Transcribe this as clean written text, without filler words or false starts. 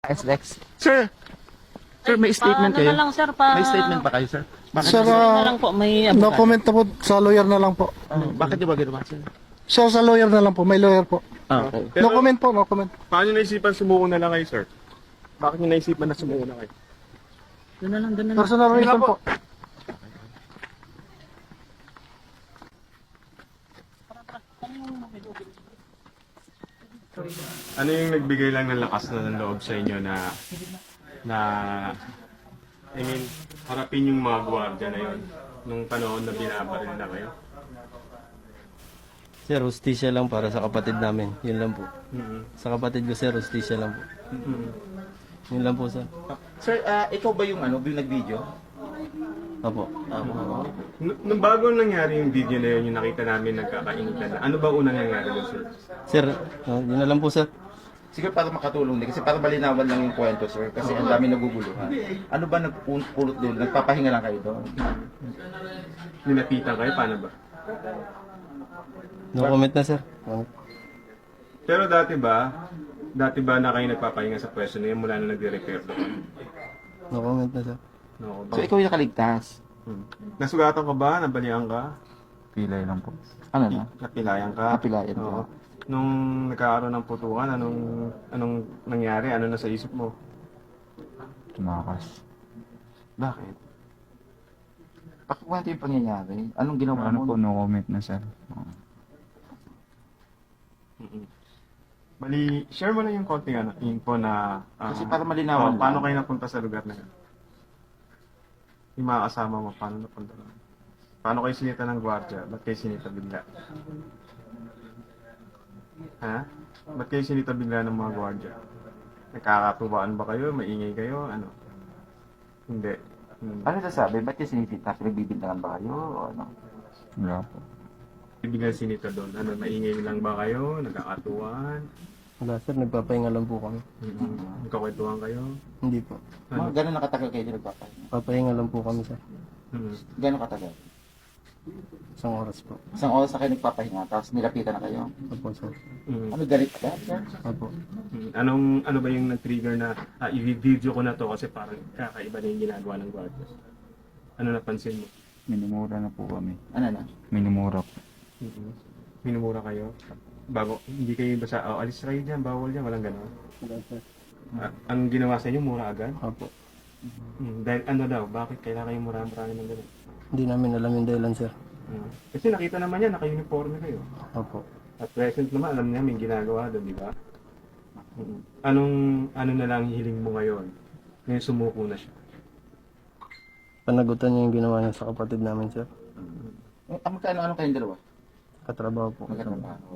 SX. Sir, may statement Ano kayo? na lang, sir, May statement pa kayo, sir? Bakit, Sir, na lang po, may no abogado. comment na po, sa lawyer na lang po. bakit niyo ba ginawa, sir? Sir, sa lawyer na lang po, may lawyer po. Okay. No comment po, no comment. Paano naisipan sumuko na lang kayo, sir? Bakit nyo naisipan na sumuko na kayo? Doon na lang, doon na lang. Personal reason po. Ano yung nagbigay lang ng lakas na ng loob sa inyo na I mean, harapin yung mga gwardiya na yun nung panahon na binabaril na kayo? Sir, hustisya lang para sa kapatid namin. Yun lang po. Sa kapatid ko, sir, hustisya lang po. Yun lang po, sir. Sir, ikaw ba yung yung nag-video? Opo. Nung bago nangyari yung video na yun, yung nakita namin nagkakainitan na, ano ba unang nangyari doon, sir? Sir, yun na lang po, sir. Siguro para makatulong din. Kasi para malinawan lang yung kwento, sir. Kasi ang dami naguguluhan. Ano ba nagpulot doon? Nagpapahinga lang kayo doon? Nilapitan kayo, paano ba? No comment na, sir. Pero dati ba na kayo nagpapahinga sa pwesto na yun mula na nagre-repair doon? No comment na, sir. No, So, ikaw yung nakaligtas. Nasugatan ka ba? Nabalian ka? Pilay lang po. Ano na? Napilayan ka? Napilayan Oo. ka. Nung nagkakaroon ng putukan, anong nangyari? Ano na sa isip mo? Tumakas. Bakit? Pakikwento yung pangyayari. Anong ginawa Ano mo? po, no comment na sir. Bali, share mo na yung konting info na... Kasi para malinawan paano lang. kayo napunta sa lugar na yun? Yung mga kasama mo, paano napunta na? Paano kayo sinita ng gwardiya? Ba't kayo sinita bigla? Ha? Ba't kayo sinita bigla ng mga gwardiya? Nagkakatubaan ba kayo? Maingay kayo? Ano? Hindi. Ano sasabi? Ba't yung sinisita? Pinagbibintangan ba kayo? O ano? Wala po. Bigla sinita doon. Ano, maingay lang ba kayo? Nagkakatuwaan? Wala, sir. Nagpapahinga lang po kami. Nagkakwentuhan kayo? Hindi po. Mga gano'n nakatagal kayo din nagpapahinga? Papahinga lang po kami, sir. Gano'n katagal? Isang oras po. Isang oras na kayo nagpapahinga, tapos nilapitan na kayo. Opo, sir. Ano, galit ka? Sir? Opo. Ano ba yung nag-trigger na i-video ko na to kasi parang kakaiba na yung ginagawa ng gwardiya? Ano napansin mo? Minumura na po kami. Ano na? Minumura po. Minumura kayo? Bago, hindi kayo basta, alis kayo dyan, bawal dyan, walang gano'n. Wala, sir. Ang ginawa sa inyo, mura agad? Opo. Dahil ano daw, bakit kailangan kayo mura-mura ng gano'n? Hindi namin alam yung dahilan, sir. Kasi nakita naman yan, naka-uniforme kayo. Opo. At present naman, alam niya may ginagawa doon, di ba? Ano na lang hiling mo ngayon? Ngayon sumuko na siya. Panagutan niya yung ginawa niya sa kapatid namin, sir. Magkano kayong dalawa? Katrabaho po. Magkatrabaho.